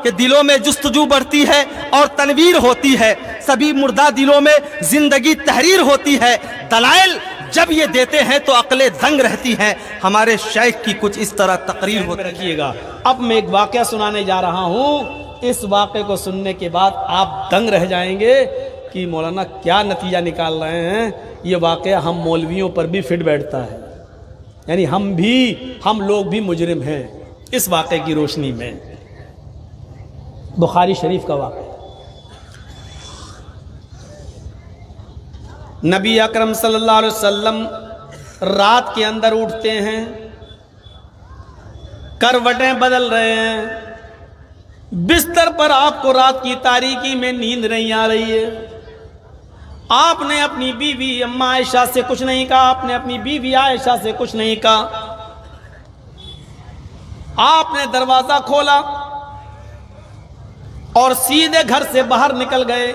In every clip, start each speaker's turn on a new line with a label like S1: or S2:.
S1: کہ دلوں میں جستجو بڑھتی ہے اور تنویر ہوتی ہے، سبھی مردہ دلوں میں زندگی تحریر ہوتی ہے، دلائل جب یہ دیتے ہیں تو عقلیں دنگ رہتی ہیں۔ ہمارے شیخ کی کچھ اس طرح تقریر ہوتی ہے۔
S2: رکھیے گا، اب میں ایک واقعہ سنانے جا رہا ہوں، اس واقعے کو سننے کے بعد آپ دنگ رہ جائیں گے کہ مولانا کیا نتیجہ نکال رہے ہیں۔ یہ واقعہ ہم مولویوں پر بھی فٹ بیٹھتا ہے، یعنی ہم لوگ بھی مجرم ہیں اس واقعے کی روشنی میں۔ بخاری شریف کا واقعہ، نبی اکرم صلی اللہ علیہ وسلم رات کے اندر اٹھتے ہیں، کروٹیں بدل رہے ہیں، بستر پر آپ کو رات کی تاریکی میں نیند نہیں آ رہی ہے۔ آپ نے اپنی بیوی اماں عائشہ سے کچھ نہیں کہا، آپ نے اپنی بیوی عائشہ سے کچھ نہیں کہا، آپ نے دروازہ کھولا اور سیدھے گھر سے باہر نکل گئے۔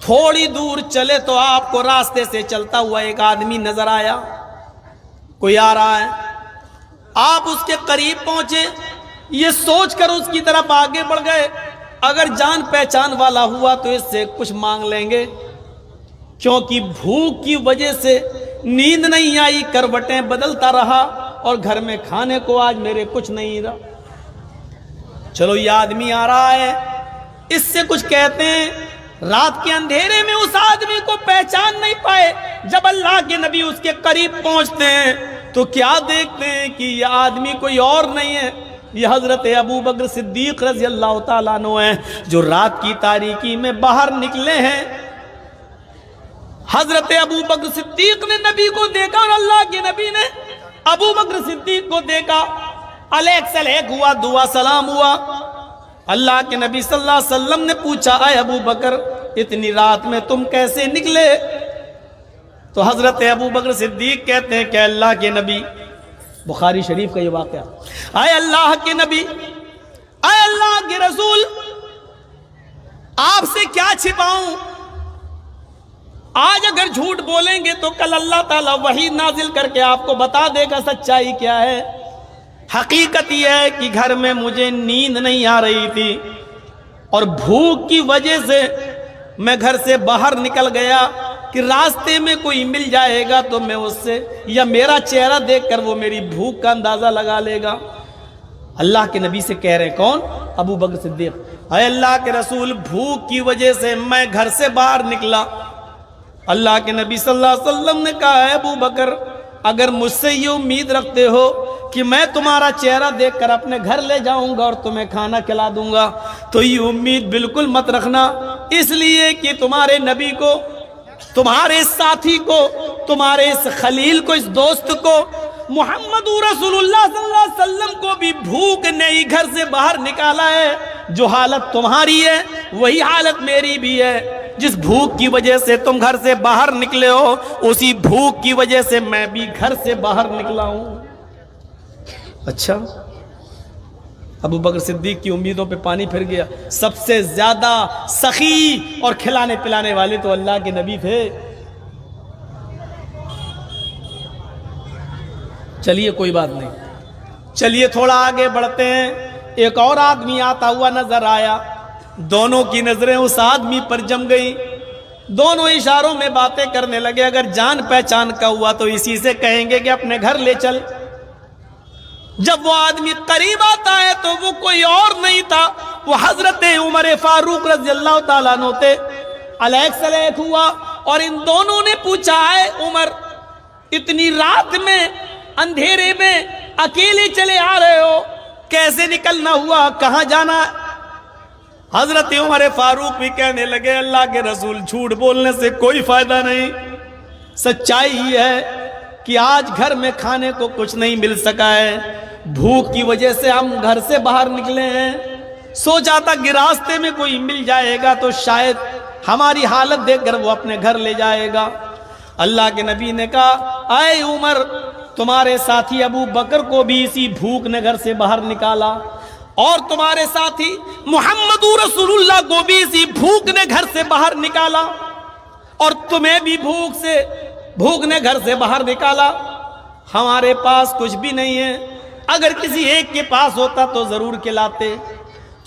S2: تھوڑی دور چلے تو آپ کو راستے سے چلتا ہوا ایک آدمی نظر آیا، کوئی آ رہا ہے۔ آپ اس کے قریب پہنچے، یہ سوچ کر اس کی طرف آگے بڑھ گئے اگر جان پہچان والا ہوا تو اس سے کچھ مانگ لیں گے، کیونکہ بھوک کی وجہ سے نیند نہیں آئی، کروٹیں بدلتا رہا اور گھر میں کھانے کو آج میرے کچھ نہیں رہا۔ چلو یہ آدمی آ رہا ہے، اس سے کچھ کہتے ہیں۔ رات کے اندھیرے میں اس آدمی کو پہچان نہیں پائے، جب اللہ کے نبی اس کے قریب پہنچتے ہیں تو کیا دیکھتے ہیں کہ یہ آدمی کوئی اور نہیں ہے، یہ حضرت ابو بکر صدیق رضی اللہ تعالیٰ عنہ ہیں، جو رات کی تاریکی میں باہر نکلے ہیں۔ حضرت ابو بکر صدیق نے نبی کو دیکھا اور اللہ کے نبی نے ابو بکر صدیق کو دیکھا، علیک سلیک ہوا، دعا سلام ہوا۔ اللہ کے نبی صلی اللہ علیہ وسلم نے پوچھا، اے ابو بکر اتنی رات میں تم کیسے نکلے؟ تو حضرت ابو بکر صدیق کہتے ہیں کہ اللہ کے نبی، بخاری شریف کا یہ واقعہ، اے اللہ کے نبی، اے اللہ کے رسول، آپ سے کیا چھپاؤں؟ آج اگر جھوٹ بولیں گے تو کل اللہ تعالیٰ وحی نازل کر کے آپ کو بتا دے گا سچائی کیا ہے۔ حقیقت یہ ہے کہ گھر میں مجھے نیند نہیں آ رہی تھی اور بھوک کی وجہ سے میں گھر سے باہر نکل گیا کہ راستے میں کوئی مل جائے گا تو میں اس سے یا میرا چہرہ دیکھ کر وہ میری بھوک کا اندازہ لگا لے گا۔ اللہ کے نبی سے کہہ رہے کون؟ ابو بکر صدیق، اے اللہ کے رسول بھوک کی وجہ سے میں گھر سے باہر نکلا۔ اللہ کے نبی صلی اللہ علیہ وسلم نے کہا، اے ابو بکر اگر مجھ سے یہ امید رکھتے ہو کہ میں تمہارا چہرہ دیکھ کر اپنے گھر لے جاؤں گا اور تمہیں کھانا کھلا دوں گا تو یہ امید بالکل مت رکھنا، اس لیے کہ تمہارے نبی کو، تمہارے ساتھی کو، تمہارے اس خلیل کو، اس دوست کو، محمد رسول اللہ صلی اللہ علیہ وسلم کو بھی بھوک نے ہی گھر سے باہر نکالا ہے۔ جو حالت تمہاری ہے وہی حالت میری بھی ہے۔ جس بھوک کی وجہ سے تم گھر سے باہر نکلے ہو اسی بھوک کی وجہ سے میں بھی گھر سے باہر نکلا ہوں۔ اچھا، ابو بکر صدیق کی امیدوں پہ پانی پھر گیا۔ سب سے زیادہ سخی اور کھلانے پلانے والے تو اللہ کے نبی تھے۔ چلیے کوئی بات نہیں، چلیے تھوڑا آگے بڑھتے ہیں۔ ایک اور آدمی آتا ہوا نظر آیا، دونوں کی نظریں اس آدمی پر جم گئی، دونوں اشاروں میں باتیں کرنے لگے۔ اگر جان پہچان کا ہوا تو اسی سے کہیں گے کہ اپنے گھر لے چل۔ جب وہ آدمی قریب آتا ہے تو وہ کوئی اور نہیں تھا، وہ حضرت عمر فاروق رضی اللہ تعالیٰ عنہ تھے۔ علیک سلیک ہوا اور ان دونوں نے پوچھا، ہے عمر اتنی رات میں اندھیرے میں اکیلے چلے آ رہے ہو، کیسے نکلنا ہوا، کہاں جانا؟ حضرت عمر فاروق بھی کہنے لگے، اللہ کے رسول جھوٹ بولنے سے کوئی فائدہ نہیں، سچائی ہی ہے کہ آج گھر میں کھانے کو کچھ نہیں مل سکا ہے، بھوک کی وجہ سے ہم گھر سے باہر نکلے ہیں، سوچا تھا کہ راستے میں کوئی مل جائے گا تو شاید ہماری حالت دیکھ کر وہ اپنے گھر لے جائے گا۔ اللہ کے نبی نے کہا، اے عمر تمہارے ساتھی ابو بکر کو بھی اسی بھوک نے گھر سے باہر نکالا، اور تمہارے ساتھی محمد رسول اللہ کو بھی اسی بھوک نے گھر سے باہر نکالا، اور تمہیں بھی بھوک نے گھر سے باہر نکالا۔ ہمارے پاس کچھ بھی نہیں ہے، اگر کسی ایک کے پاس ہوتا تو ضرور کھلاتے۔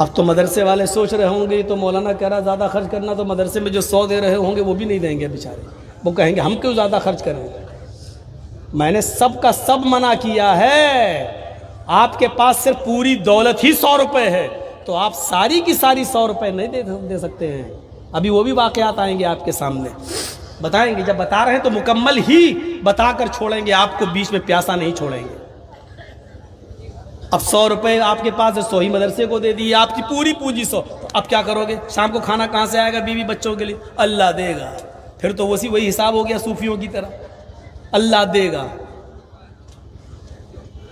S2: اب تو مدرسے والے سوچ رہے ہوں گے تو مولانا کہہ رہا زیادہ خرچ کرنا، تو مدرسے میں جو 100 دے رہے ہوں گے وہ بھی نہیں دیں گے بیچارے، وہ کہیں گے ہم کیوں زیادہ خرچ کریں۔ میں نے سب کا سب منع کیا ہے۔ آپ کے پاس صرف پوری دولت ہی 100 روپے ہے تو آپ ساری کی ساری 100 روپے نہیں دے سکتے ہیں۔ ابھی وہ بھی واقعات آئیں گے آپ کے سامنے، بتائیں گے۔ جب بتا رہے ہیں تو مکمل ہی بتا کر چھوڑیں گے، آپ کو بیچ میں پیاسا نہیں چھوڑیں گے۔ اب 100 روپے آپ کے پاس 100 ہی مدرسے کو دے دی، آپ کی پوری پونجی 100، اب کیا کرو گے؟ شام کو کھانا کہاں سے آئے گا بیوی بچوں کے لیے؟ اللہ دے گا۔ پھر تو وہی حساب ہو گیا صوفیوں کی طرح، اللہ دے گا۔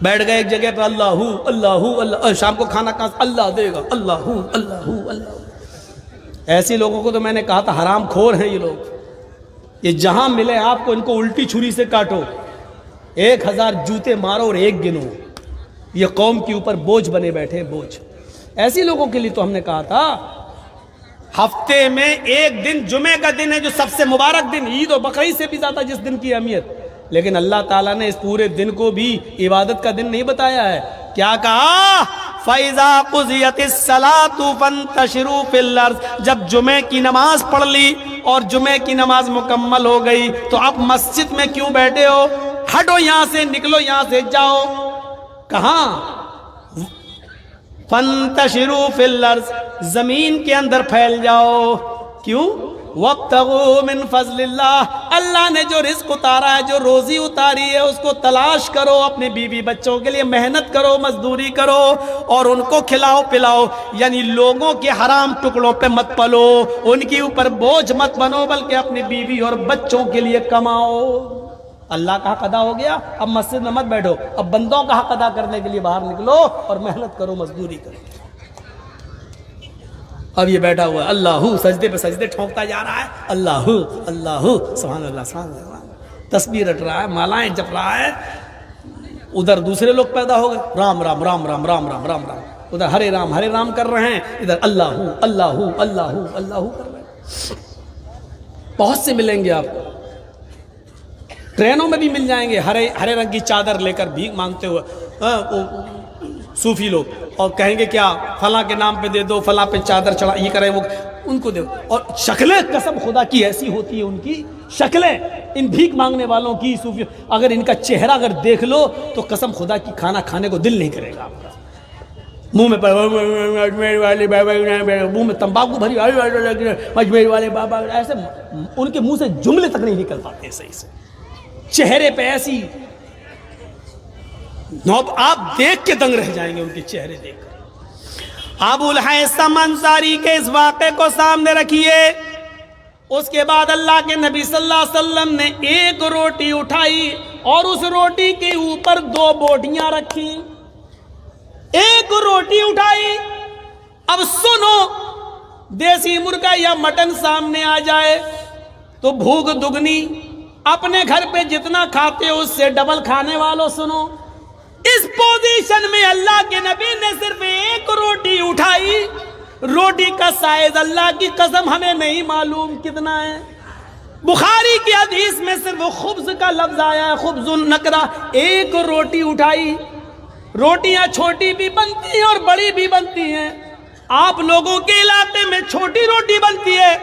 S2: بیٹھ گئے ایک جگہ پہ، اللہ اللہ اللہ، شام کو کھانا کہاں سے؟ اللہ دے گا، اللہ اللہ اللہ۔ ایسے لوگوں کو تو میں نے کہا تھا حرام خور ہیں یہ لوگ۔ یہ جہاں ملے آپ کو ان کو الٹی چھری سے کاٹو، 1000 جوتے مارو اور ایک گنو۔ یہ قوم کے اوپر بوجھ بنے بیٹھے، بوجھ۔ ایسی لوگوں کے لیے تو ہم نے کہا تھا ہفتے میں ایک دن جمعے کا دن ہے جو سب سے مبارک دن، عید و بقرعید سے بھی زیادہ جس دن کی اہمیت، لیکن اللہ تعالیٰ نے اس پورے دن کو بھی عبادت کا دن نہیں بتایا ہے۔ کیا کہا؟ فَإِذَا قُضِيَتِ الصَّلَاةُ فَانتَشِرُوا فِي الْأَرْضِ، جب جمعے کی نماز پڑھ لی اور جمعے کی نماز مکمل ہو گئی تو اب مسجد میں کیوں بیٹھے ہو؟ ہٹو یہاں سے، نکلو یہاں سے، جاؤ کہاں؟ فَانتَشِرُوا فِي الْأَرْضِ، زمین کے اندر پھیل جاؤ۔ کیوں؟ وَابْتَغُوا مِن فَضْلِ اللَّهِ، اللہ نے جو رزق اتارا ہے، جو روزی اتاری ہے، اس کو تلاش کرو، اپنے بیوی بچوں کے لیے محنت کرو، مزدوری کرو اور ان کو کھلاؤ پلاؤ۔ یعنی لوگوں کے حرام ٹکڑوں پہ مت پلو، ان کے اوپر بوجھ مت بنو، بلکہ اپنی بیوی اور بچوں کے لیے کماؤ۔ اللہ کا حق ادا ہو گیا، اب مسجد میں مت بیٹھو، اب بندوں کا حق ادا کرنے کے لیے باہر نکلو اور محنت کرو، مزدوری کرو۔ اب یہ بیٹھا ہوا ہے، اللہ سجدے پہ سجدے ٹھونکتا جا رہا ہے، اللہ اللہ سبحان اللہ سبحان اللہ، تسبیح رٹ رہا ہے، مالائیں جپ رہا ہے۔ ادھر دوسرے لوگ پیدا ہو گئے، رام رام رام رام رام رام رام رام، ادھر ہرے رام کر رہے ہیں، ادھر اللہ اللہ اللہ اللہ کر رہے ہیں۔ بہت سے ملیں گے آپ کو، ٹرینوں میں بھی مل جائیں گے، ہرے رنگ کی چادر لے کر بھیک مانگتے ہوئے صوفی لوگ، اور کہیں گے کیا فلاں کے نام پہ دے دو، فلاں پہ چادر چڑھا، یہ کرے وہ، ان کو دو۔ اور شکلیں قسم خدا کی ایسی ہوتی ہے، ان کی شکلیں ان بھیک مانگنے والوں کی، صوفی، اگر ان کا چہرہ اگر دیکھ لو تو قسم خدا کی کھانا کھانے کو دل نہیں کرے گا آپ کا۔ منہ میں تمباکو بھری، مجمیر والے بابا، ایسے ان کے منہ سے جملے تک نہیں نکل پاتے صحیح سے، چہرے پہ ایسی آپ دیکھ کے دنگ رہ جائیں گے ان کے چہرے دیکھ کر۔ ابو الہیثم انصاری کے اس واقعے کو سامنے رکھیے۔ اس کے بعد اللہ کے نبی صلی اللہ علیہ وسلم نے ایک روٹی اٹھائی اور اس روٹی کے اوپر 2 بوٹیاں رکھی۔ ایک روٹی اٹھائی، اب سنو، دیسی مرغا یا مٹن سامنے آ جائے تو بھوک دگنی، اپنے گھر پہ جتنا کھاتے ہو اس سے ڈبل کھانے والوں سنو۔ اس پوزیشن میں اللہ کے نبی نے صرف ایک روٹی اٹھائی، روٹی کا سائز اللہ کی قسم ہمیں نہیں معلوم کتنا ہے۔ بخاری کی حدیث میں صرف خبز کا لفظ آیا ہے، خبز النکرہ، ایک روٹی اٹھائی۔ روٹیاں چھوٹی بھی بنتی ہیں اور بڑی بھی بنتی ہیں۔ آپ لوگوں کے علاقے میں چھوٹی روٹی بنتی ہے،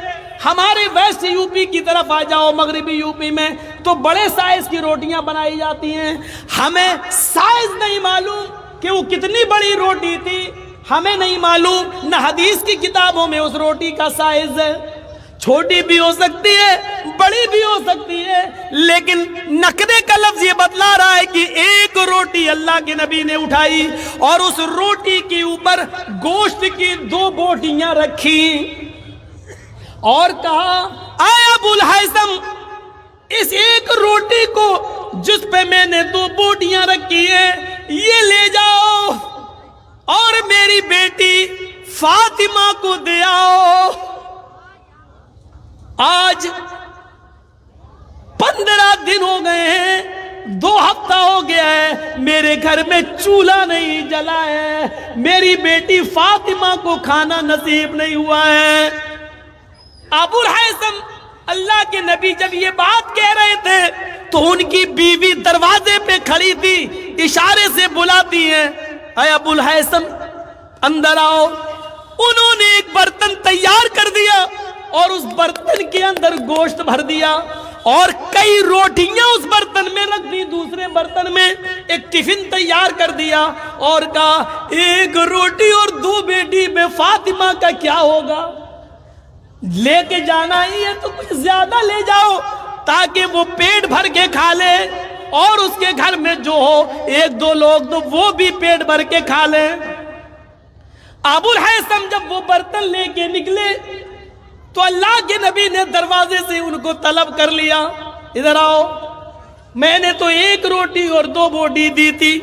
S2: ہمارے ویسٹ یو پی کی طرف آ جاؤ، مغربی یو پی میں تو بڑے سائز کی روٹیاں بنائی جاتی ہیں۔ ہمیں سائز نہیں معلوم کہ وہ کتنی بڑی روٹی تھی، ہمیں نہیں معلوم، نہ حدیث کی کتابوں میں اس روٹی کا سائز ہے۔ چھوٹی بھی ہو سکتی ہے، بڑی بھی ہو سکتی ہے، لیکن نقرے کا لفظ یہ بتلا رہا ہے کہ ایک روٹی اللہ کے نبی نے اٹھائی اور اس روٹی کے اوپر گوشت کی 2 بوٹیاں رکھی اور کہا، اے ابو الہیثم، اس ایک روٹی کو جس پہ میں نے 2 بوٹیاں رکھی ہیں یہ لے جاؤ اور میری بیٹی فاطمہ کو دے آؤ۔ آج 15 دن ہو گئے ہیں، 2 ہفتہ ہو گیا ہے، میرے گھر میں چولہا نہیں جلا ہے، میری بیٹی فاطمہ کو کھانا نصیب نہیں ہوا ہے۔ ابو الہیثم، اللہ کے نبی جب یہ بات کہہ رہے تھے تو ان کی بیوی دروازے پہ کھڑی تھی، اشارے سے بلاتی ہے، اے ابو الہیثم اندر آؤ۔ انہوں نے ایک برتن تیار کر دیا اور اس برتن کے اندر گوشت بھر دیا اور کئی روٹیاں اس برتن میں رکھ دی، دوسرے برتن میں ایک ٹفن تیار کر دیا اور کہا ایک روٹی اور 2 بیٹی میں فاطمہ کا کیا ہوگا؟ لے کے جانا ہی ہے تو کچھ زیادہ لے جاؤ تاکہ وہ پیٹ بھر کے کھا لے، اور اس کے گھر میں جو ہو 1-2 لوگ تو وہ بھی پیٹ بھر کے کھا لیں۔ ابو الہیثم جب وہ برتن لے کے نکلے تو اللہ کے نبی نے دروازے سے ان کو طلب کر لیا، ادھر آؤ، میں نے تو 1 روٹی اور 2 بوٹی دی تھی،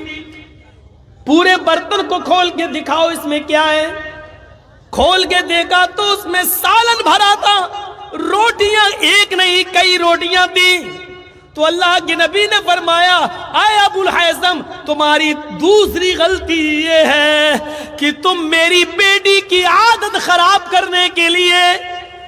S2: پورے برتن کو کھول کے دکھاؤ اس میں کیا ہے۔ کھول کے دیکھا تو اس میں سالن بھرا تھا، روٹیاں 1 نہیں کئی روٹیاں تھیں۔ تو اللہ کے نبی نے فرمایا اے ابو الہیثم تمہاری دوسری غلطی یہ ہے کہ تم میری بیٹی کی عادت خراب کرنے کے لیے،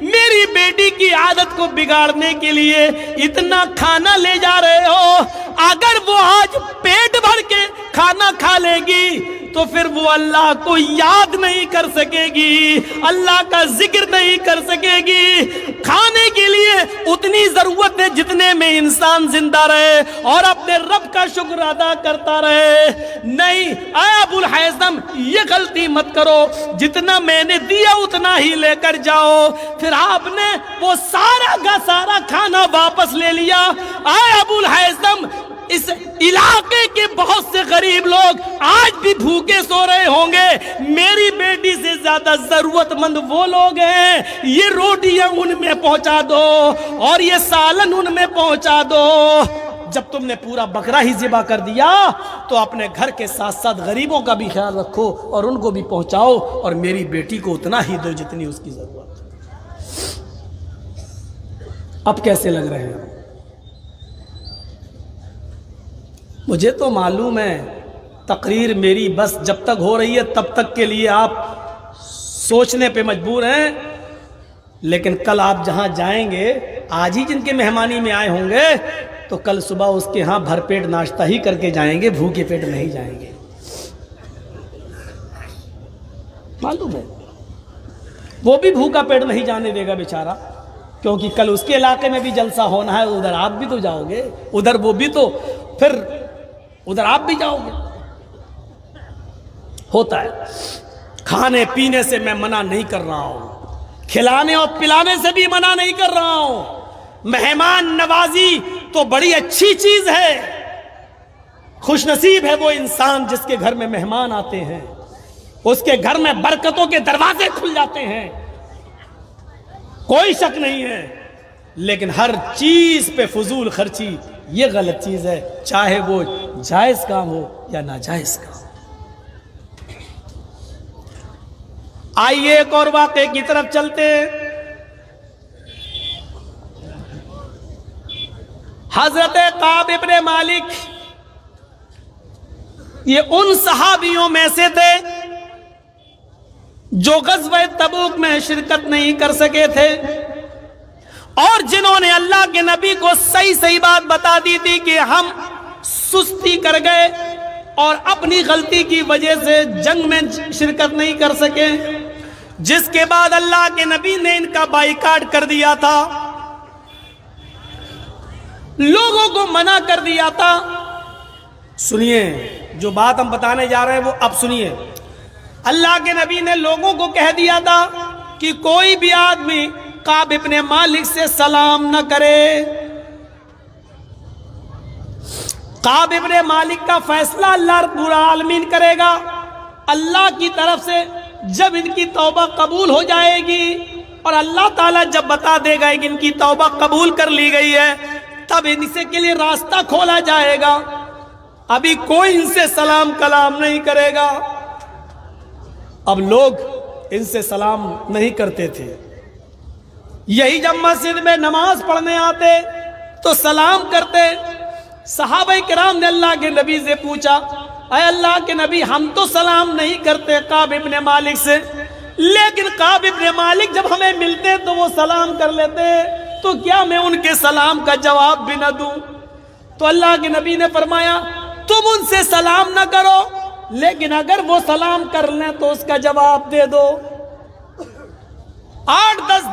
S2: میری بیٹی کی عادت کو بگاڑنے کے لیے اتنا کھانا لے جا رہے ہو۔ اگر وہ آج پیٹ بھر کے کھانا کھا لے گی تو پھر وہ اللہ کو یاد نہیں کر سکے گی، اللہ کا ذکر نہیں کر سکے گی۔ کھانے کے لیے اتنی ضرورت ہے جتنے میں انسان زندہ رہے اور اپنے رب کا شکر ادا کرتا رہے۔ نہیں اے ابو الہیثم یہ غلطی مت کرو، جتنا میں نے دیا اتنا ہی لے کر جاؤ۔ پھر آپ نے وہ سارا کا سارا کھانا واپس لے لیا۔ اے ابو الہیثم اس علاقے کے بہت سے غریب لوگ آج بھی بھوکے سو رہے ہوں گے، میری بیٹی سے زیادہ ضرورت مند وہ لوگ ہیں، یہ روٹیاں ان میں پہنچا دو اور یہ سالن ان میں پہنچا دو۔ جب تم نے پورا بکرا ہی ذبح کر دیا تو اپنے گھر کے ساتھ ساتھ غریبوں کا بھی خیال رکھو اور ان کو بھی پہنچاؤ، اور میری بیٹی کو اتنا ہی دو جتنی اس کی ضرورت۔ اب کیسے لگ رہے ہیں؟ مجھے تو معلوم ہے تقریر میری بس جب تک ہو رہی ہے تب تک کے لیے آپ سوچنے پہ مجبور ہیں، لیکن کل آپ جہاں جائیں گے، آج ہی جن کے مہمانی میں آئے ہوں گے تو کل صبح اس کے ہاں بھر پیٹ ناشتہ ہی کر کے جائیں گے، بھوکے پیٹ نہیں جائیں گے۔ معلوم ہے وہ بھی بھوکا پیٹ نہیں جانے دے گا بیچارہ، کیونکہ کل اس کے علاقے میں بھی جلسہ ہونا ہے، ادھر آپ بھی تو جاؤ گے، ادھر وہ بھی تو، پھر ادھر آپ بھی جاؤ گے۔ ہوتا ہے، کھانے پینے سے میں منع نہیں کر رہا ہوں، کھلانے اور پلانے سے بھی منع نہیں کر رہا ہوں۔ مہمان نوازی تو بڑی اچھی چیز ہے، خوش نصیب ہے وہ انسان جس کے گھر میں مہمان آتے ہیں، اس کے گھر میں برکتوں کے دروازے کھل جاتے ہیں، کوئی شک نہیں ہے۔ لیکن ہر چیز پہ فضول خرچی یہ غلط چیز ہے، چاہے وہ جائز کام ہو یا ناجائز کام۔ آئیے ایک اور واقعے کی طرف چلتے ہیں۔ حضرت کعب ابن مالک یہ ان صحابیوں میں سے تھے جو غزوہ تبوک میں شرکت نہیں کر سکے تھے، اور جنہوں نے اللہ کے نبی کو صحیح بات بتا دی تھی کہ ہم سستی کر گئے اور اپنی غلطی کی وجہ سے جنگ میں شرکت نہیں کر سکے، جس کے بعد اللہ کے نبی نے ان کا بائیکاٹ کر دیا تھا، لوگوں کو منع کر دیا تھا۔ سنیے جو بات ہم بتانے جا رہے ہیں وہ اب سنیے۔ اللہ کے نبی نے لوگوں کو کہہ دیا تھا کہ کوئی بھی آدمی کعب ابن مالک سے سلام نہ کرے۔ کعب ابن مالک کا فیصلہ اللہ رب العالمین کرے گا، اللہ کی طرف سے جب ان کی توبہ قبول ہو جائے گی اور اللہ تعالیٰ جب بتا دے گا کہ ان کی توبہ قبول کر لی گئی ہے تب ان سے کے لیے راستہ کھولا جائے گا، ابھی کوئی ان سے سلام کلام نہیں کرے گا۔ اب لوگ ان سے سلام نہیں کرتے تھے، یہی جب مسجد میں نماز پڑھنے آتے تو سلام کرتے۔ صحابہ کرام نے اللہ کے نبی سے پوچھا اے اللہ کے نبی ہم تو سلام نہیں کرتے کعب ابن مالک سے، لیکن کعب ابن مالک جب ہمیں ملتے تو وہ سلام کر لیتے، تو کیا میں ان کے سلام کا جواب بھی نہ دوں؟ تو اللہ کے نبی نے فرمایا تم ان سے سلام نہ کرو، لیکن اگر وہ سلام کر لیں تو اس کا جواب دے دو۔ 8-10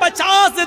S2: 50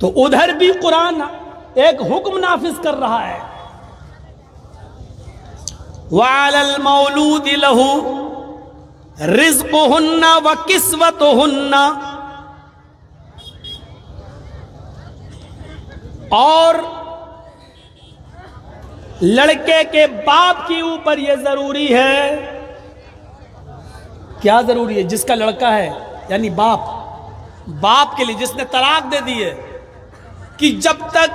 S2: تو ادھر بھی قرآن ایک حکم نافذ کر رہا ہے، وَعَلَى الْمَوْلُودِ لَهُ رِزْقُهُنَّ وَكِسْوَتُهُنَّ، اور لڑکے کے باپ کے اوپر یہ ضروری ہے، کیا ضروری ہے؟ جس کا لڑکا ہے یعنی باپ کے لیے جس نے طلاق دے دی ہے، کہ جب تک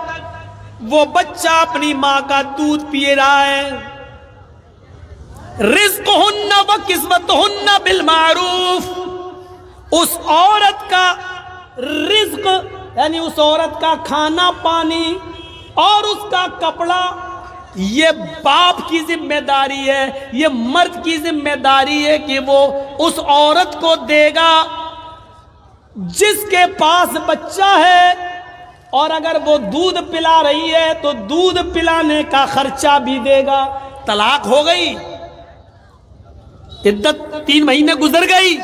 S2: وہ بچہ اپنی ماں کا دودھ پی رہا ہے، رزقہن وکسوتہن بالمعروف، اس عورت کا رزق یعنی اس عورت کا کھانا پانی اور اس کا کپڑا یہ باپ کی ذمہ داری ہے، یہ مرد کی ذمہ داری ہے کہ وہ اس عورت کو دے گا جس کے پاس بچہ ہے، اور اگر وہ دودھ پلا رہی ہے تو دودھ پلانے کا خرچہ بھی دے گا۔ طلاق ہو گئی، عدت 3 مہینے گزر گئی،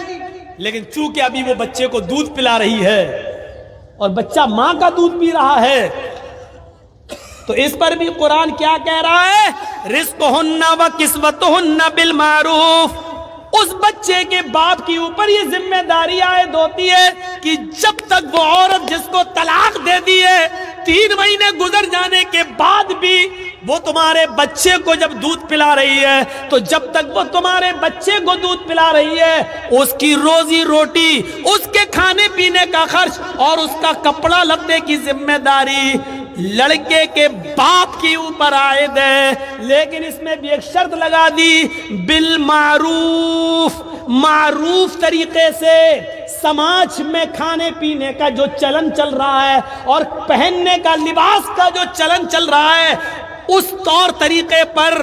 S2: لیکن چونکہ ابھی وہ بچے کو دودھ پلا رہی ہے اور بچہ ماں کا دودھ پی رہا ہے، تو اس پر بھی قرآن کیا کہہ رہا ہے؟ رزقہن وکسوتہن بالمعروف، اس بچے کے باپ کے اوپر یہ ذمہ داری عائد ہوتی ہے کہ جب تک وہ عورت جس کو طلاق دے دی ہے 3 مہینے گزر جانے کے بعد بھی وہ تمہارے بچے کو جب دودھ پلا رہی ہے، تو جب تک وہ تمہارے بچے کو دودھ پلا رہی ہے، اس کی روزی روٹی، اس کے کھانے پینے کا خرچ اور اس کا کپڑا لتے کی ذمہ داری لڑکے کے باپ کے اوپر عائد ہے۔ لیکن اس میں بھی ایک شرط لگا دی، بالمعروف، معروف طریقے سے۔ سماج میں کھانے پینے کا جو چلن چل رہا ہے اور پہننے کا لباس کا جو چلن چل رہا ہے، اس طور طریقے پر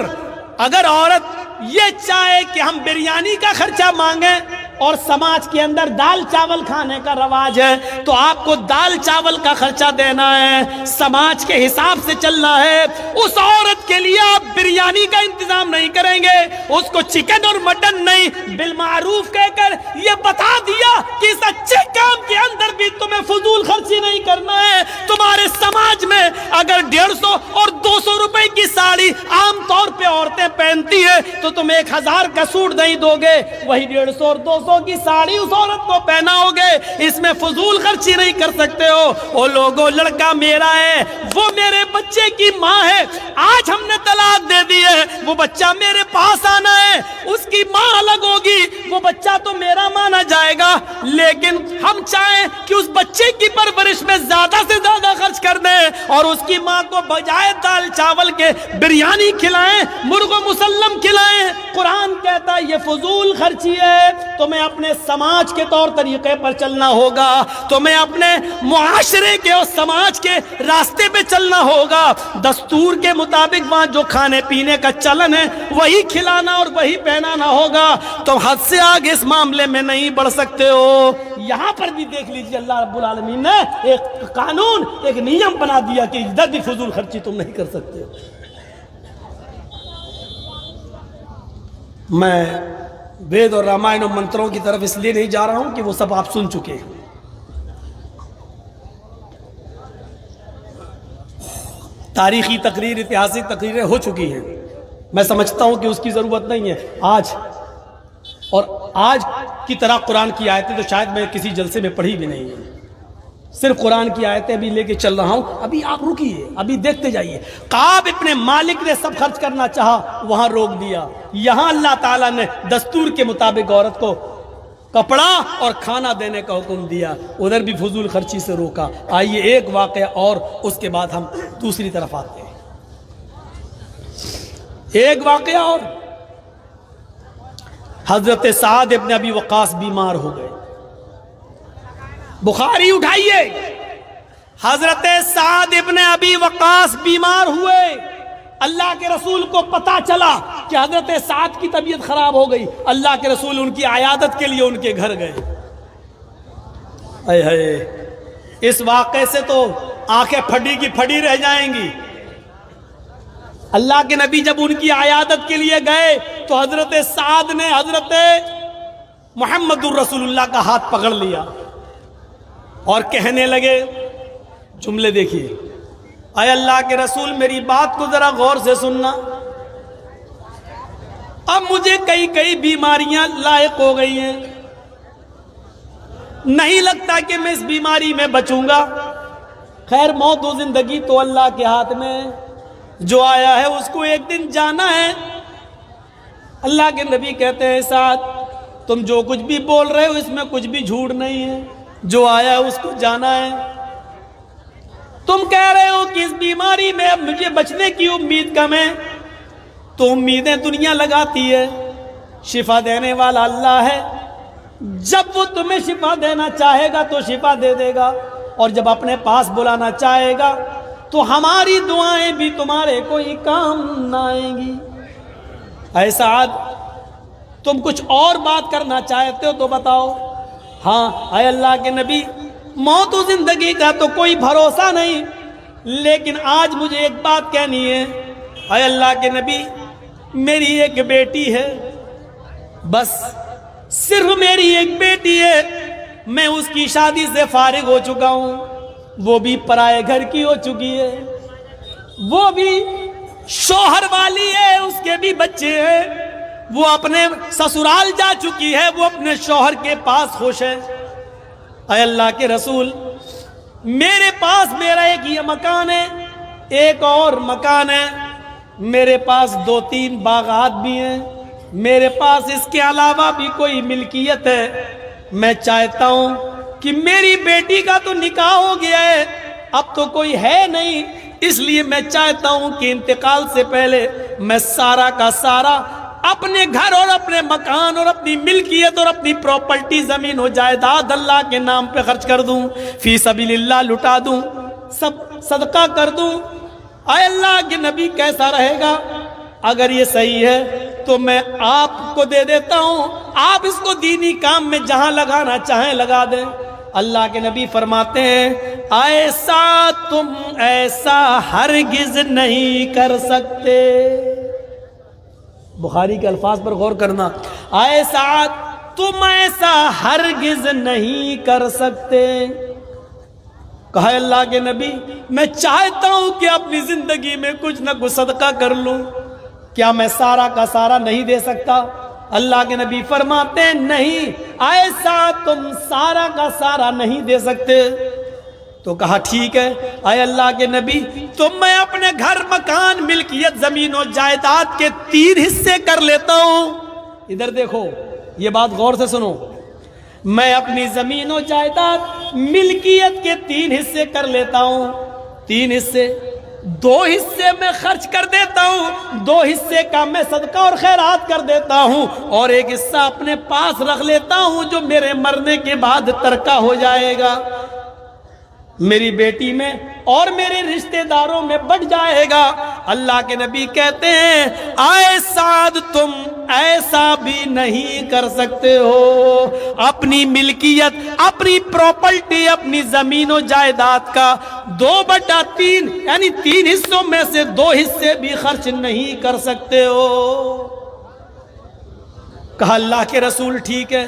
S2: اگر عورت یہ چاہے کہ ہم بریانی کا خرچہ مانگیں اور سماج کے اندر دال چاول کھانے کا رواج ہے، تو آپ کو دال چاول کا خرچہ دینا ہے، سماج کے حساب سے چلنا ہے۔ اس عورت کے لیے آپ بریانی کا انتظام نہیں کریں گے، اس کو چکن اور مٹن نہیں، بالمعروف کہہ کر یہ بتا دیا کہ اس اچھے کام کے اندر بھی تمہیں فضول خرچی نہیں کرنا ہے۔ تمہارے سماج میں اگر 150 اور 200 روپے کی ساڑی عام طور پہ عورتیں پہنتی ہے تو تم 1000 کا سوٹ نہیں دو گے، وہی 150 اور 200 کی ساڑی اس عورت کو پہناؤ گے، اس میں فضول خرچی نہیں کر سکتے ہو۔ او لوگو، لڑکا میرا ہے، وہ میرے بچے کی ماں ہے، آج ہم نے طلاق دے دی ہے، وہ بچہ میرے پاس آنا ہے، اس کی ماں الگ ہوگی، وہ بچہ تو میرا مانا جائے گا، لیکن ہم چاہیں کہ اس بچے کی پرورش میں زیادہ سے زیادہ خرچ کر دیں اور اس کی ماں کو بجائے دال چاول کے بریانی کھلائیں، مرغ و مسلم کھلائیں۔ قرآن کہتا ہے یہ فضول خرچی ہے، تمہیں اپنے سماج کے طور طریقے پر چلنا ہوگا، تمہیں اپنے معاشرے کے اور سماج کے راستے پہ چلنا ہوگا، دستور کے مطابق وہاں جو کھانے پینے کا چلن ہے وہی کھلانا اور وہی پہنانا ہوگا۔ تم حد سے آگے اس معاملے میں نہیں بڑھ سکتے ہو۔ یہاں پر بھی دیکھ لیجیے، اللہ رب العالمین نے ایک قانون، ایک نیم بنا دیا کہ ادھر بھی فضول خرچی تم نہیں کر سکتے ہو۔ میں وید اور رامائن اور منتروں کی طرف اس لیے نہیں جا رہا ہوں کہ وہ سب آپ سن چکے ہیں۔ تاریخی تقریر، اتہاسک تقریریں ہو چکی ہیں، میں سمجھتا ہوں کہ اس کی ضرورت نہیں ہے۔ آج کی طرح قرآن کی آیتیں تو شاید میں کسی جلسے میں پڑھی بھی نہیں ہے، صرف قرآن کی آیتیں بھی لے کے چل رہا ہوں۔ ابھی آپ رکیے، ابھی دیکھتے جائیے۔ کعب ابن مالک نے سب خرچ کرنا چاہا، وہاں روک دیا۔ یہاں اللہ تعالیٰ نے دستور کے مطابق عورت کو کپڑا اور کھانا دینے کا حکم دیا، ادھر بھی فضول خرچی سے روکا۔ آئیے ایک واقعہ اور اس کے بعد ہم دوسری طرف آتے ہیں۔ ایک واقعہ اور، حضرت سعد ابن ابی وقاص بیمار ہو گئے۔ بخاری اٹھائیے، حضرت سعد ابن ابی وقاص بیمار ہوئے، اللہ کے رسول کو پتا چلا کہ حضرت سعد کی طبیعت خراب ہو گئی، اللہ کے رسول ان کی عیادت کے لیے ان کے گھر گئے۔ اے اے، اس واقعے سے تو آنکھیں پھٹی کی پھٹی رہ جائیں گی۔ اللہ کے نبی جب ان کی عیادت کے لیے گئے تو حضرت سعد نے حضرت محمد الرسول اللہ کا ہاتھ پکڑ لیا اور کہنے لگے، جملے دیکھیے، اے اللہ کے رسول میری بات کو ذرا غور سے سننا، اب مجھے کئی بیماریاں لاحق ہو گئی ہیں، نہیں لگتا کہ میں اس بیماری میں بچوں گا، خیر موت و زندگی تو اللہ کے ہاتھ میں ہے، جو آیا ہے اس کو ایک دن جانا ہے۔ اللہ کے نبی کہتے ہیں سعد تم جو کچھ بھی بول رہے ہو اس میں کچھ بھی جھوٹ نہیں ہے، جو آیا ہے اس کو جانا ہے۔ تم کہہ رہے ہو کہ اس بیماری میں اب مجھے بچنے کی امید کم ہے، تو امیدیں دنیا لگاتی ہے، شفا دینے والا اللہ ہے، جب وہ تمہیں شفا دینا چاہے گا تو شفا دے دے گا، اور جب اپنے پاس بلانا چاہے گا تو ہماری دعائیں بھی تمہارے کوئی کام نہ آئیں گی۔ اے سعد تم کچھ اور بات کرنا چاہتے ہو تو بتاؤ۔ ہاں اے اللہ کے نبی موت و زندگی کا تو کوئی بھروسہ نہیں، لیکن آج مجھے ایک بات کہنی ہے۔ اے اللہ کے نبی میری ایک بیٹی ہے، بس صرف میری ایک بیٹی ہے، میں اس کی شادی سے فارغ ہو چکا ہوں، وہ بھی پرائے گھر کی ہو چکی ہے، وہ بھی شوہر والی ہے، اس کے بھی بچے ہیں، وہ اپنے سسرال جا چکی ہے، وہ اپنے شوہر کے پاس خوش ہے۔ اے اللہ کے رسول میرے پاس میرا ایک یہ مکان ہے، ایک اور مکان ہے، میرے پاس 2-3 باغات بھی ہیں، میرے پاس اس کے علاوہ بھی کوئی ملکیت ہے، میں چاہتا ہوں کہ میری بیٹی کا تو نکاح ہو گیا ہے، اب تو کوئی ہے نہیں، اس لیے میں چاہتا ہوں کہ انتقال سے پہلے میں سارا کا سارا اپنے گھر اور اپنے مکان اور اپنی ملکیت اور اپنی پراپرٹی زمین و جائیداد اللہ کے نام پہ خرچ کر دوں، فی سبیل اللہ لٹا دوں، سب صدقہ کر دوں۔ اے اللہ کے نبی کیسا رہے گا؟ اگر یہ صحیح ہے تو میں آپ کو دے دیتا ہوں، آپ اس کو دینی کام میں جہاں لگانا چاہیں لگا دیں۔ اللہ کے نبی فرماتے ہیں ایسا تم ایسا ہرگز نہیں کر سکتے، بخاری کے الفاظ پر غور کرنا، ایسا تم ایسا ہرگز نہیں کر سکتے۔ کہا اللہ کے نبی میں چاہتا ہوں کہ اپنی زندگی میں کچھ نہ کچھ صدقہ کر لوں، کیا میں سارا کا سارا نہیں دے سکتا؟ اللہ کے نبی فرماتے ہیں نہیں، ایسا تم سارا کا سارا نہیں دے سکتے۔ تو کہا ٹھیک ہے اے اللہ کے نبی تو میں اپنے گھر مکان ملکیت زمین و جائیداد کے 3 حصے کر لیتا ہوں۔ ادھر دیکھو یہ بات غور سے سنو، میں اپنی زمین و جائیداد ملکیت کے 3 حصے کر لیتا ہوں، 3 حصے، 2 حصے میں خرچ کر دیتا ہوں، 2 حصے کا میں صدقہ اور خیرات کر دیتا ہوں، اور 1 حصہ اپنے پاس رکھ لیتا ہوں جو میرے مرنے کے بعد ترکہ ہو جائے گا، میری بیٹی میں اور میرے رشتہ داروں میں بٹ جائے گا۔ اللہ کے نبی کہتے ہیں اے سعد تم ایسا بھی نہیں کر سکتے ہو، اپنی ملکیت اپنی پراپرٹی اپنی زمین و جائیداد کا 2/3 یعنی 3 حصوں میں سے 2 حصے بھی خرچ نہیں کر سکتے ہو۔ کہا اللہ کے رسول ٹھیک ہے،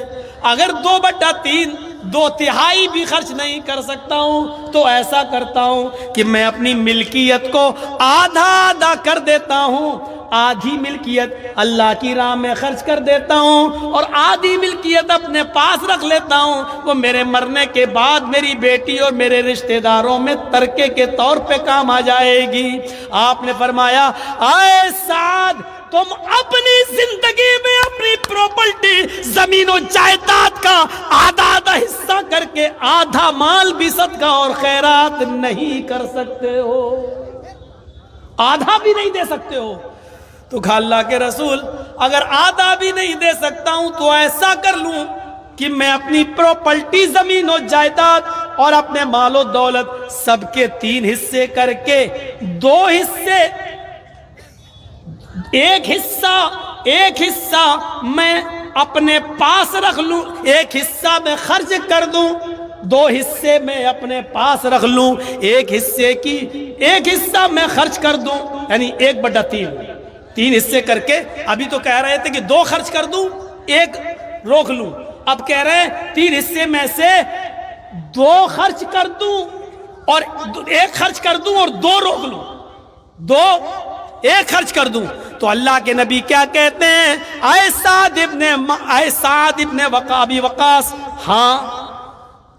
S2: اگر 2/3 2/3 بھی خرچ نہیں کر سکتا ہوں تو ایسا کرتا ہوں کہ میں اپنی ملکیت کو آدھا کر دیتا ہوں، آدھی ملکیت اللہ کی راہ میں خرچ کر دیتا ہوں اور آدھی ملکیت اپنے پاس رکھ لیتا ہوں، وہ میرے مرنے کے بعد میری بیٹی اور میرے رشتہ داروں میں ترکے کے طور پہ کام آ جائے گی۔ آپ نے فرمایا اے سعد تم اپنی زندگی میں اپنی پراپرٹی زمین و جائیداد کا آدھا حصہ کر کے آدھا مال بھی صدقہ اور خیرات نہیں کر سکتے ہو، آدھا بھی نہیں دے سکتے ہو۔ تو کہا اللہ کے رسول اگر آدھا بھی نہیں دے سکتا ہوں تو ایسا کر لوں کہ میں اپنی پراپرٹی زمین و جائیداد اور اپنے مال و دولت سب کے 3 حصے کر کے 2 حصے، ایک حصہ میں اپنے پاس رکھ لوں، 1 حصہ میں خرچ کر دوں، 2 حصے میں اپنے پاس رکھ لوں، 1 حصہ میں خرچ کر دوں، یعنی 1/3 3 حصے کر کے، ابھی تو کہہ رہے تھے کہ 2 خرچ کر دوں 1 روک لوں، اب کہہ رہے ہیں 3 حصے میں سے 2 خرچ کر دوں اور ایک خرچ کر دوں اور دو روک لوں، دو ایک خرچ کر دوں، تو اللہ کے نبی کیا کہتے ہیں، اے سعد ابن ابی وقاص، ہاں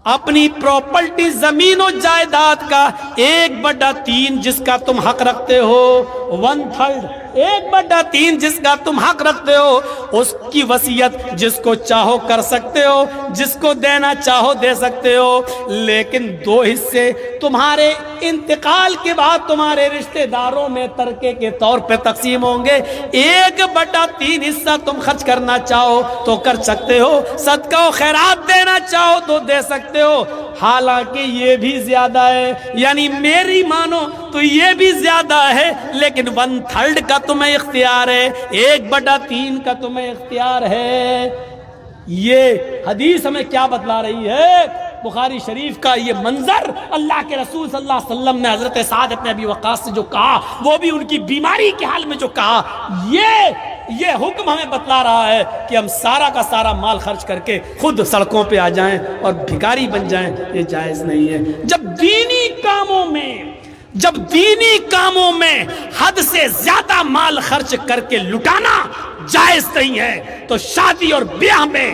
S2: اپنی پراپرٹی زمین و جائیداد کا 1/3 جس کا تم حق رکھتے ہو، 1/3 1/3 جس کا تم حق رکھتے ہو، اس کی وصیت جس کو چاہو کر سکتے ہو، جس کو دینا چاہو دے سکتے ہو، لیکن 2 حصے تمہارے انتقال کے بعد تمہارے رشتہ داروں میں ترکے کے طور پہ تقسیم ہوں گے، 1/3 حصہ تم خرچ کرنا چاہو تو کر سکتے ہو، صدقہ و خیرات دینا چاہو تو دے سکتے ہو، حالانکہ یہ بھی زیادہ ہے، یعنی میری مانو تو یہ بھی زیادہ ہے، لیکن 1/3 کا تمہیں اختیار ہے، 1/3 کا تمہیں اختیار ہے۔ یہ حدیث ہمیں کیا بتلا رہی ہے؟ بخاری شریف کا یہ منظر اللہ کے رسول صلی اللہ علیہ وسلم نے حضرت سعد ابن ابی وقاص سے جو کہا، وہ بھی ان کی بیماری کے حال میں جو کہا، یہ حکم ہمیں بتلا رہا ہے کہ ہم سارا کا سارا مال خرچ کر کے خود سڑکوں پہ آ جائیں اور بھکاری بن جائیں، یہ جائز نہیں ہے۔ جب دینی کاموں میں حد سے زیادہ مال خرچ کر کے لٹانا جائز نہیں ہے، تو شادی اور بیاہ میں،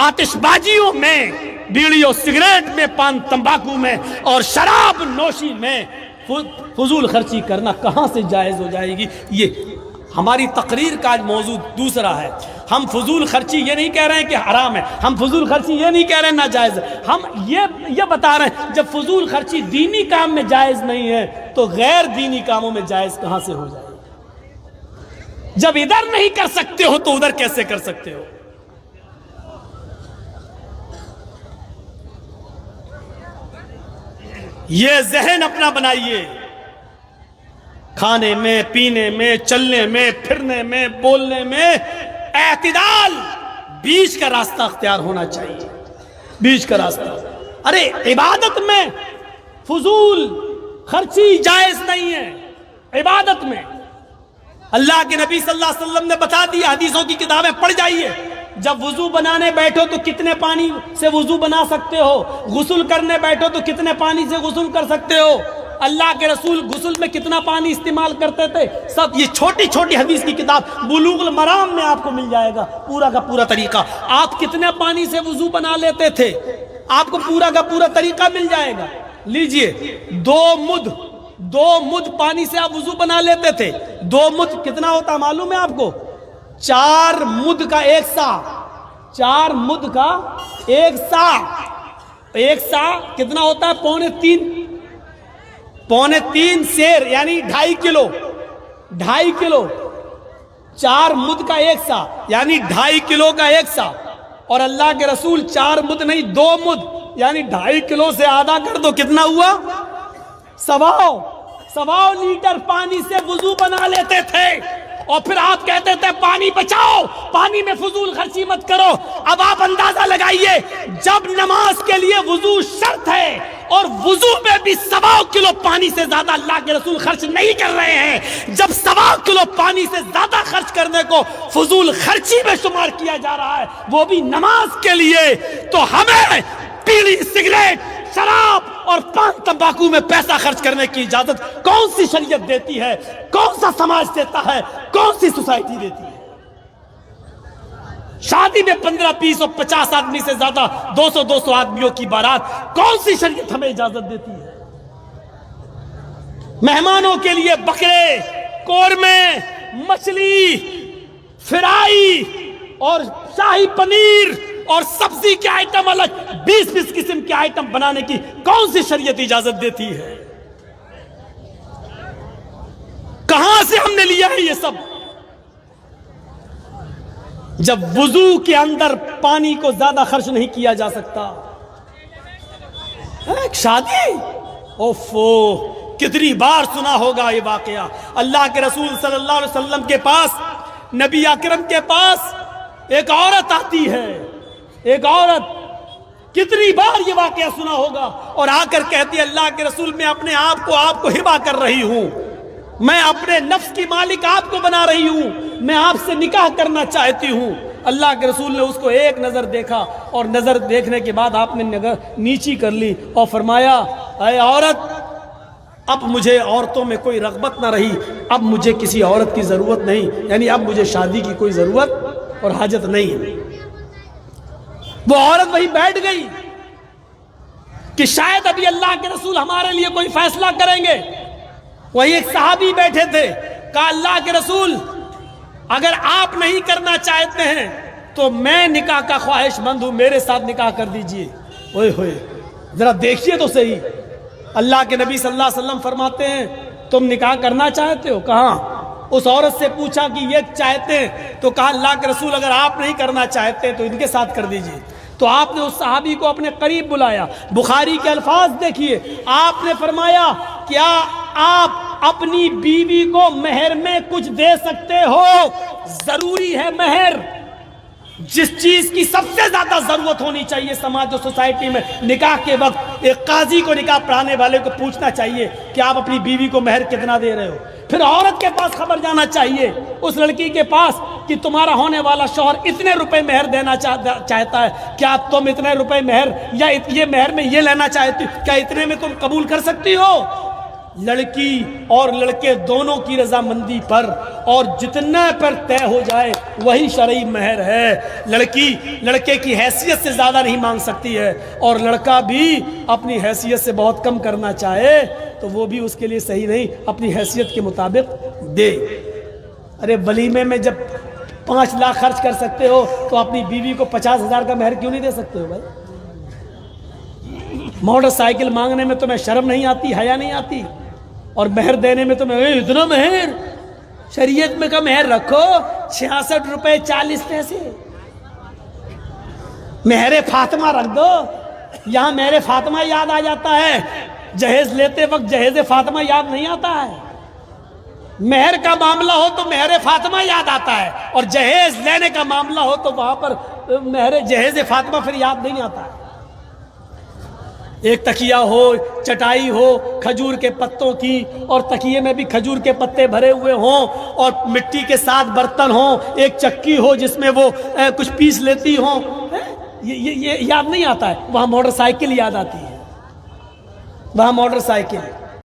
S2: آتش بازیوں میں، بیڑی اور سگریٹ میں، پان تمباکو میں اور شراب نوشی میں فضول خرچی کرنا کہاں سے جائز ہو جائے گی؟ یہ ہماری تقریر کا آج موضوع دوسرا ہے۔ ہم فضول خرچی یہ نہیں کہہ رہے ہیں کہ حرام ہے، ہم فضول خرچی یہ نہیں کہہ رہے ہیں ناجائز ہے، ہم یہ بتا رہے ہیں جب فضول خرچی دینی کام میں جائز نہیں ہے تو غیر دینی کاموں میں جائز کہاں سے ہو جائے گی؟ جب ادھر نہیں کر سکتے ہو تو ادھر کیسے کر سکتے ہو؟ یہ ذہن اپنا بنائیے، کھانے میں، پینے میں، چلنے میں، پھرنے میں، بولنے میں اعتدال، بیچ کا راستہ اختیار ہونا چاہیے، بیچ کا راستہ۔ ارے عبادت میں فضول خرچی جائز نہیں ہے، عبادت میں اللہ کے نبی صلی اللہ علیہ وسلم نے بتا دیا، حدیثوں کی کتابیں پڑھ جائیے، جب وضو بنانے بیٹھو تو کتنے پانی سے وضو بنا سکتے ہو، غسل کرنے بیٹھو تو کتنے پانی سے غسل کر سکتے ہو، اللہ کے رسول غسل میں کتنا پانی استعمال کرتے تھے، سب یہ چھوٹی چھوٹی حدیث کی کتاب بلوغ المرام میں آپ کو مل جائے گا پورا کا پورا طریقہ۔ آپ کتنے پانی سے وضو بنا لیتے تھے، آپ کو پورا کا پورا طریقہ مل جائے گا۔ لیجئے 2 مد پانی سے آپ وضو بنا لیتے تھے، 2 مد کتنا ہوتا معلوم ہے آپ کو؟ 4 مد کا 1 سا، 4 مد کا 1 سا، 1 سا کتنا ہوتا ہے؟ پونے 3 سیر، یعنی 2.5 کلو، 2.5 کلو، 4 مد کا 1 سا یعنی 2.5 کلو کا 1 سا، اور اللہ کے رسول 4 مد نہیں 2 مد یعنی 2.5 کلو سے آدھا کر دو کتنا ہوا؟ 1.25 لیٹر پانی سے وضو بنا لیتے تھے، اور پھر آپ کہتے تھے پانی بچاؤ، پانی میں فضول خرچی مت کرو۔ اب آپ اندازہ لگائیے، جب نماز کے لیے وضو شرط ہے اور وضو میں بھی 1.25 کلو پانی سے زیادہ اللہ کے رسول خرچ نہیں کر رہے ہیں، جب 1.25 کلو پانی سے زیادہ خرچ کرنے کو فضول خرچی میں شمار کیا جا رہا ہے، وہ بھی نماز کے لیے، تو ہمیں بیڑی، سگریٹ، شراب اور پان تمباکو میں پیسہ خرچ کرنے کی اجازت کون سی شریعت دیتی ہے؟ کون سا سماج دیتا ہے؟ کون سی سوسائٹی دیتی ہے؟ شادی میں 15، 20 اور 50 آدمی سے زیادہ 200 آدمیوں کی بارات کون سی شریعت ہمیں اجازت دیتی ہے؟ مہمانوں کے لیے بکرے، قورمے، مچھلی، فرائی اور شاہی پنیر اور سبزی کے آئٹم الگ 20 قسم کے آئٹم بنانے کی کون سی شریعت اجازت دیتی ہے؟ کہاں سے ہم نے لیا ہے یہ سب؟ جب وضو کے اندر پانی کو زیادہ خرچ نہیں کیا جا سکتا، ایک شادی، اوفو کتنی بار سنا ہوگا یہ واقعہ۔ اللہ کے رسول صلی اللہ علیہ وسلم کے پاس، نبی اکرم کے پاس ایک عورت آتی ہے، ایک عورت، کتنی بار یہ واقعہ سنا ہوگا، اور آ کر کہتی ہے اللہ کے رسول میں اپنے آپ کو ہبہ کر رہی ہوں، میں اپنے نفس کی مالک آپ کو بنا رہی ہوں، میں آپ سے نکاح کرنا چاہتی ہوں۔ اللہ کے رسول نے اس کو ایک نظر دیکھا، اور نظر دیکھنے کے بعد آپ نے نظر نیچی کر لی اور فرمایا اے عورت، اب مجھے عورتوں میں کوئی رغبت نہ رہی، اب مجھے کسی عورت کی ضرورت نہیں، یعنی اب مجھے شادی کی کوئی ضرورت اور حاجت نہیں ہے۔ وہ عورت وہی بیٹھ گئی کہ شاید ابھی اللہ کے رسول ہمارے لیے کوئی فیصلہ کریں گے۔ وہی ایک صحابی بیٹھے تھے، کہا اللہ کے رسول اگر آپ نہیں کرنا چاہتے ہیں تو میں نکاح کا خواہش مند ہوں، میرے ساتھ نکاح کر دیجئے۔ اوئے ہوئے، ذرا دیکھیے تو صحیح، اللہ کے نبی صلی اللہ علیہ وسلم فرماتے ہیں تم نکاح کرنا چاہتے ہو؟ کہاں؟ اس عورت سے پوچھا کہ یہ چاہتے ہیں، تو کہا اللہ کے رسول اگر آپ نہیں کرنا چاہتے تو ان کے ساتھ کر دیجئے۔ تو آپ نے اس صحابی کو اپنے قریب بلایا، بخاری کے الفاظ دیکھیے، آپ نے فرمایا کیا آپ اپنی بیوی کو مہر میں کچھ دے سکتے ہو؟ ضروری ہے مہر، جس چیز کی سب سے زیادہ ضرورت ہونی چاہیے سماج و سوسائٹی میں، نکاح کے وقت ایک قاضی کو نکاح پڑھانے والے کو پوچھنا چاہیے کہ آپ اپنی بیوی کو مہر کتنا دے رہے ہو۔ پھر عورت کے پاس خبر جانا چاہیے، اس لڑکی کے پاس، کہ تمہارا ہونے والا شوہر اتنے روپے مہر دینا چاہتا ہے، کیا تم اتنے روپے مہر یا یہ مہر میں یہ لینا چاہتی ہو، کیا اتنے میں تم قبول کر سکتی ہو؟ لڑکی اور لڑکے دونوں کی رضامندی پر اور جتنا پر طے ہو جائے وہی شرعی مہر ہے۔ لڑکی لڑکے کی حیثیت سے زیادہ نہیں مانگ سکتی ہے، اور لڑکا بھی اپنی حیثیت سے بہت کم کرنا چاہے تو وہ بھی اس کے لیے صحیح نہیں، اپنی حیثیت کے مطابق دے۔ ارے ولیمے میں جب 5 لاکھ خرچ کر سکتے ہو تو اپنی بیوی کو 50,000 کا مہر کیوں نہیں دے سکتے ہو بھائی؟ موٹر سائیکل مانگنے میں تمہیں شرم نہیں آتی، حیا نہیں آتی؟ اور مہر دینے میں تمہیں اتنا مہر، شریعت میں کا مہر رکھو 66 روپے 40 پیسے، مہر فاطمہ رکھ دو۔ یہاں مہر فاطمہ یاد آ جاتا ہے، جہیز لیتے وقت جہیز فاطمہ یاد نہیں آتا ہے۔ مہر کا معاملہ ہو تو مہر فاطمہ یاد آتا ہے، اور جہیز لینے کا معاملہ ہو تو وہاں پر مہر جہیز فاطمہ پھر یاد نہیں آتا ہے۔ ایک تکیہ ہو، چٹائی ہو کھجور کے پتوں کی، اور تکیے میں بھی کھجور کے پتے بھرے ہوئے ہوں، اور مٹی کے ساتھ برتن ہوں، ایک چکی ہو جس میں وہ کچھ پیس لیتی ہوں، یہ یاد نہیں آتا ہے۔ وہاں موٹر سائیکل یاد آتی ہے، وہاں موٹر سائیکل